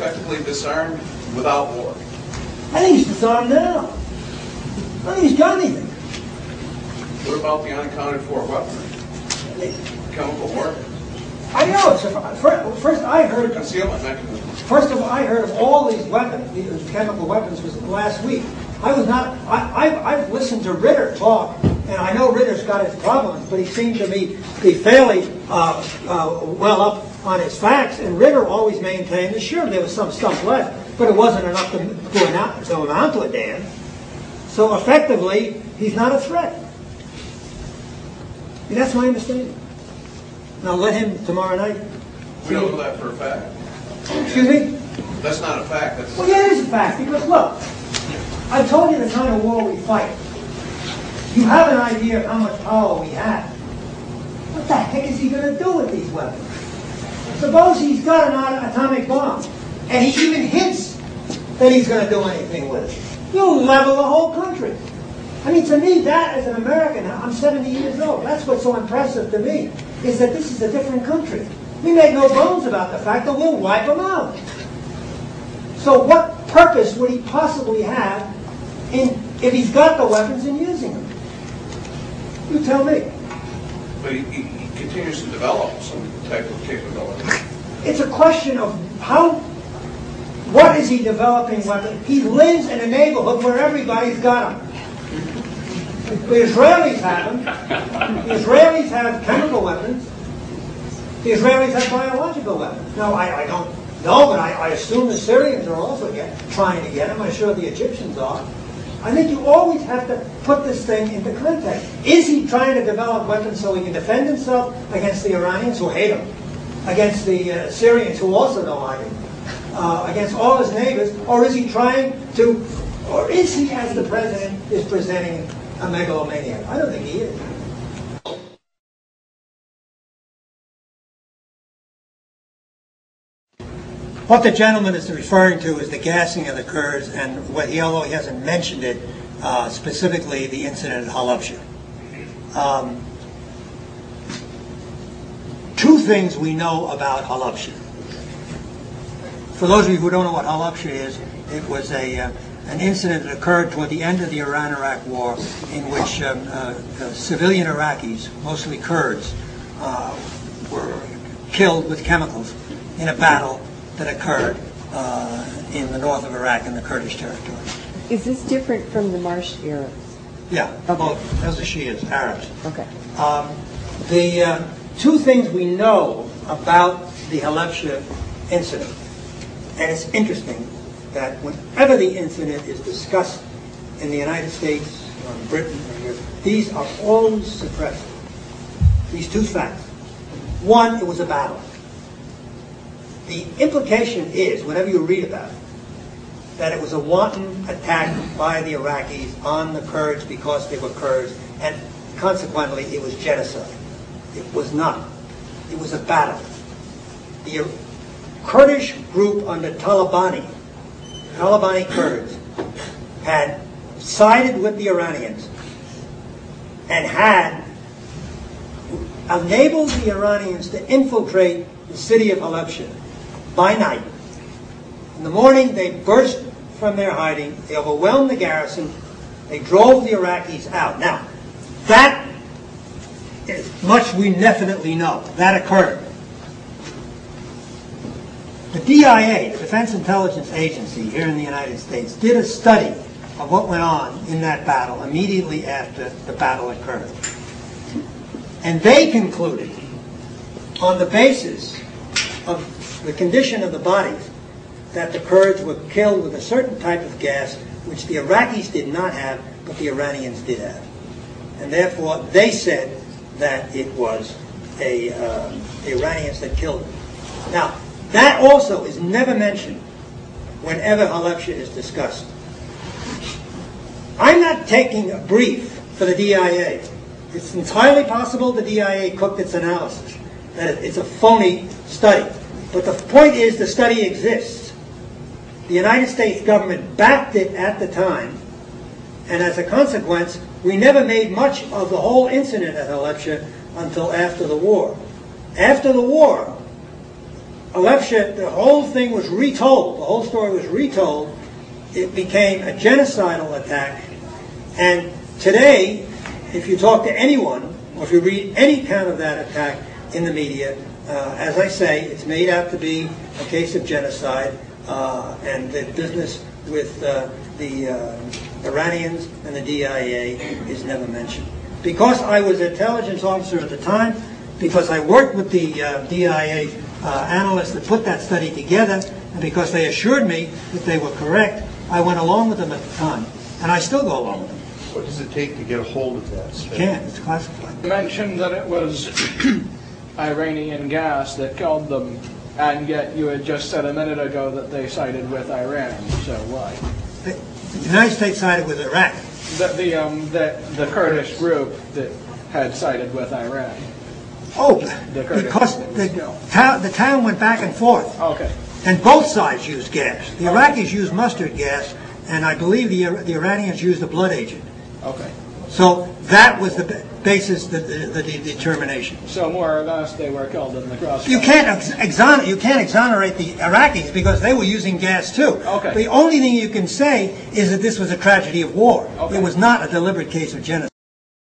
effectively disarmed without war? I think he's disarmed now. I think he's done anything. What about the unaccounted for weaponry? Chemical warfare? I know. First, I heard concealment mechanisms. First of all, I heard of all these weapons, these chemical weapons, was last week. I was not. I've listened to Ritter talk, and I know Ritter's got his problems, but he seemed to me to be fairly well up on his facts. And Ritter always maintained that sure there was some stuff left, but it wasn't enough to amount to a damn. So effectively, he's not a threat. And that's my understanding. Now let him tomorrow night. We don't know that for a fact. Excuse me? That's not a fact. That's well, yeah, it is a fact, because look, I told you the kind of war we fight. You have an idea of how much power we have. What the heck is he going to do with these weapons? Suppose he's got an atomic bomb, and he even hints that he's going to do anything with it. You'll level the whole country. I mean, to me, that as an American, I'm 70 years old, that's what's so impressive to me, is that this is a different country. We make no bones about the fact that we'll wipe them out. So what purpose would he possibly have if he's got the weapons and using them? You tell me. But he continues to develop some type of capability. It's a question of what is he developing weapons? He lives in a neighborhood where everybody's got them. The Israelis have them. The Israelis have chemical weapons. The Israelis have biological weapons. Now, I don't know, but I assume the Syrians are also trying to get them. I'm sure the Egyptians are. I think you always have to put this thing into context. Is he trying to develop weapons so he can defend himself against the Iranians who hate him, against the Syrians who also don't like him, against all his neighbors, or is he trying to, or is he, as the president is presenting, a megalomaniac? I don't think he is. What the gentleman is referring to is the gassing of the Kurds, and although he hasn't mentioned it, specifically the incident at Halabja. Two things we know about Halabja. For those of you who don't know what Halabja is, it was an incident that occurred toward the end of the Iran-Iraq war in which civilian Iraqis, mostly Kurds, were killed with chemicals in a battle that occurred in the north of Iraq in the Kurdish territory. Is this different from the Marsh Arabs? Yeah, okay. Both. Those are Shias, Arabs. Okay. The two things we know about the Halabja incident, and it's interesting that whenever the incident is discussed in the United States or in Britain or Europe, these are always suppressed. These two facts. One, it was a battle. The implication is, whenever you read about it, that it was a wanton attack by the Iraqis on the Kurds because they were Kurds, and consequently it was genocide. It was not. It was a battle. The Kurdish group under Talabani Kurds, had sided with the Iranians and had enabled the Iranians to infiltrate the city of Halabja by night. In the morning, they burst from their hiding, they overwhelmed the garrison, they drove the Iraqis out. Now, that is much we definitely know. That occurred. The DIA, the Defense Intelligence Agency here in the United States, did a study of what went on in that battle immediately after the battle occurred. And they concluded, on the basis of the condition of the bodies, that the Kurds were killed with a certain type of gas which the Iraqis did not have, but the Iranians did have. And therefore, they said that it was the Iranians that killed them. Now, that also is never mentioned whenever Halabja is discussed. I'm not taking a brief for the DIA. It's entirely possible the DIA cooked its analysis, that it's a phony study. But the point is the study exists. The United States government backed it at the time, and as a consequence, we never made much of the whole incident at Halabja until after the war. After the war, Alepshit, the whole thing was retold. The whole story was retold. It became a genocidal attack. And today, if you talk to anyone, or if you read any account of that attack in the media, as I say, it's made out to be a case of genocide, and the business with the Iranians and the DIA is never mentioned. Because I was an intelligence officer at the time, because I worked with the DIA analysts that put that study together, and because they assured me that they were correct, I went along with them at the time, and I still go along with them. What does it take to get a hold of that? You can't, it's classified. You mentioned that it was Iranian gas that killed them, and yet you had just said a minute ago that they sided with Iran, so why? The United States sided with Iraq. The Kurdish group that had sided with Iran. Oh, because the town went back and forth. Okay. And both sides used gas. The Iraqis used mustard gas, and I believe the Iranians used a blood agent. Okay. So that was the basis, the determination. So more or less they were killed in the crossfire. You can't exonerate the Iraqis because they were using gas too. Okay. The only thing you can say is that this was a tragedy of war. Okay. It was not a deliberate case of genocide.